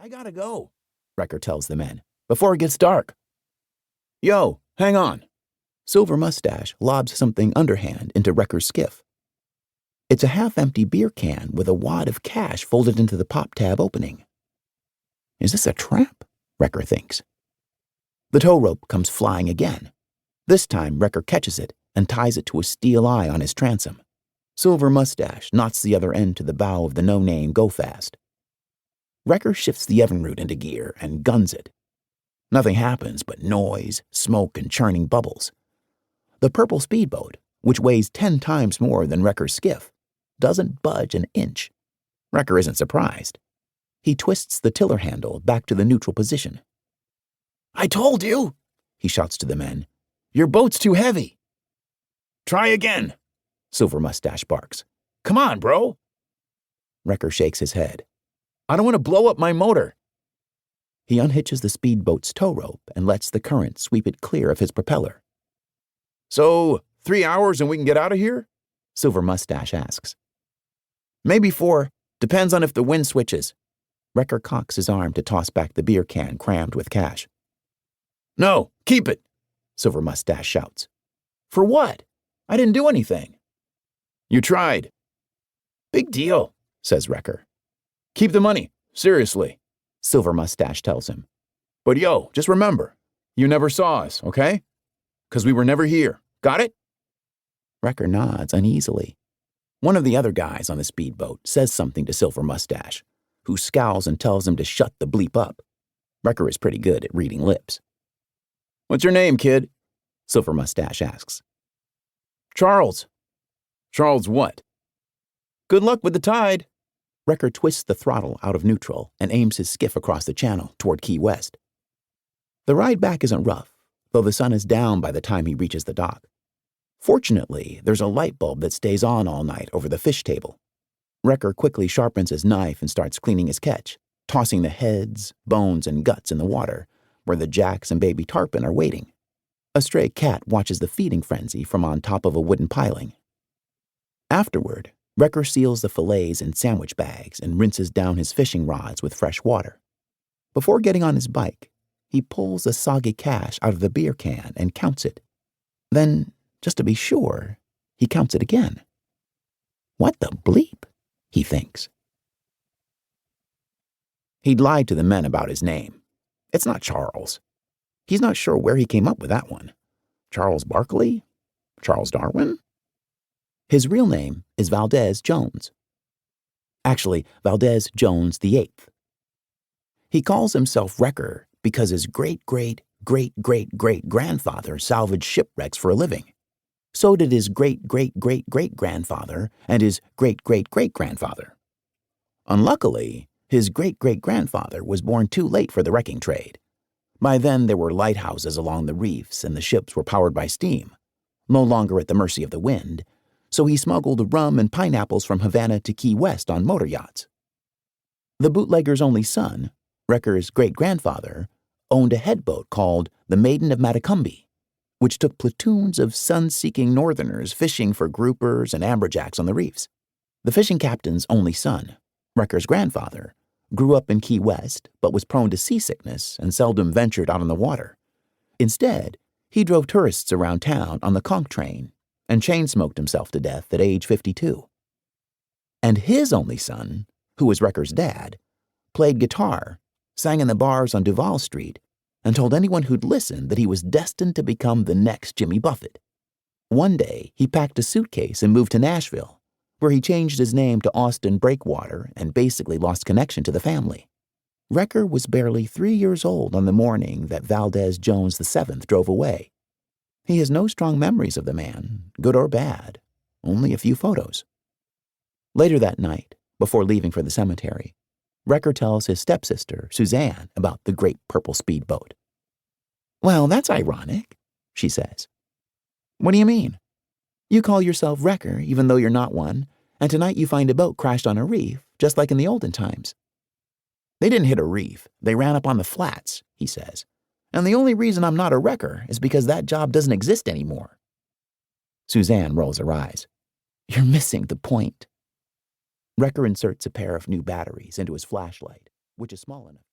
I gotta go, Wrecker tells the men, before it gets dark. Yo, hang on. Silver Mustache lobs something underhand into Wrecker's skiff. It's a half-empty beer can with a wad of cash folded into the pop tab opening. Is this a trap? Wrecker thinks. The tow rope comes flying again. This time, Wrecker catches it and ties it to a steel eye on his transom. Silver Mustache knots the other end to the bow of the no-name Go Fast. Wrecker shifts the Evinrude into gear and guns it. Nothing happens but noise, smoke, and churning bubbles. The purple speedboat, which weighs 10 times more than Wrecker's skiff, doesn't budge an inch. Wrecker isn't surprised. He twists the tiller handle back to the neutral position. I told you, he shouts to the men. Your boat's too heavy. Try again, Silver Mustache barks. Come on, bro. Wrecker shakes his head. I don't want to blow up my motor. He unhitches the speedboat's tow rope and lets the current sweep it clear of his propeller. So, 3 hours and we can get out of here? Silver Mustache asks. Maybe 4. Depends on if the wind switches. Wrecker cocks his arm to toss back the beer can crammed with cash. No, keep it, Silver Mustache shouts. For what? I didn't do anything. You tried. Big deal, says Wrecker. Keep the money, seriously, Silver Mustache tells him. But yo, just remember, you never saw us, okay? 'Cause we were never here, got it? Wrecker nods uneasily. One of the other guys on the speedboat says something to Silver Mustache, who scowls and tells him to shut the bleep up. Wrecker is pretty good at reading lips. What's your name, kid? Silver Mustache asks. Charles. Charles what? Good luck with the tide. Wrecker twists the throttle out of neutral and aims his skiff across the channel toward Key West. The ride back isn't rough, though the sun is down by the time he reaches the dock. Fortunately, there's a light bulb that stays on all night over the fish table. Wrecker quickly sharpens his knife and starts cleaning his catch, tossing the heads, bones, and guts in the water, where the jacks and baby tarpon are waiting. A stray cat watches the feeding frenzy from on top of a wooden piling. Afterward, Wrecker seals the fillets in sandwich bags and rinses down his fishing rods with fresh water. Before getting on his bike, he pulls the soggy cash out of the beer can and counts it. Then, just to be sure, he counts it again. What the bleep? He thinks. He'd lied to the men about his name. It's not Charles. He's not sure where he came up with that one. Charles Barkley? Charles Darwin? His real name is Valdez Jones. Actually, Valdez Jones VIII. He calls himself Wrecker because his great-great-great-great-great-grandfather salvaged shipwrecks for a living. So did his great-great-great-great-grandfather and his great-great-great-grandfather. Unluckily, his great-great-grandfather was born too late for the wrecking trade. By then, there were lighthouses along the reefs and the ships were powered by steam, no longer at the mercy of the wind, so he smuggled rum and pineapples from Havana to Key West on motor yachts. The bootlegger's only son, Wrecker's great-grandfather, owned a headboat called the Maiden of Matacumbi, which took platoons of sun-seeking northerners fishing for groupers and amberjacks on the reefs. The fishing captain's only son, Wrecker's grandfather, grew up in Key West but was prone to seasickness and seldom ventured out on the water. Instead, he drove tourists around town on the conch train and chain-smoked himself to death at age 52. And his only son, who was Wrecker's dad, played guitar, sang in the bars on Duval Street, and told anyone who'd listen that he was destined to become the next Jimmy Buffett. One day, he packed a suitcase and moved to Nashville, where he changed his name to Austin Breakwater and basically lost connection to the family. Wrecker was barely 3 years old on the morning that Valdez Jones VII drove away. He has no strong memories of the man, good or bad, only a few photos. Later that night, before leaving for the cemetery, Wrecker tells his stepsister, Suzanne, about the great purple speedboat. Well, that's ironic, she says. What do you mean? You call yourself Wrecker even though you're not one, and tonight you find a boat crashed on a reef, just like in the olden times. They didn't hit a reef, they ran up on the flats, he says. And the only reason I'm not a wrecker is because that job doesn't exist anymore. Suzanne rolls her eyes. You're missing the point. Wrecker inserts a pair of new batteries into his flashlight, which is small enough.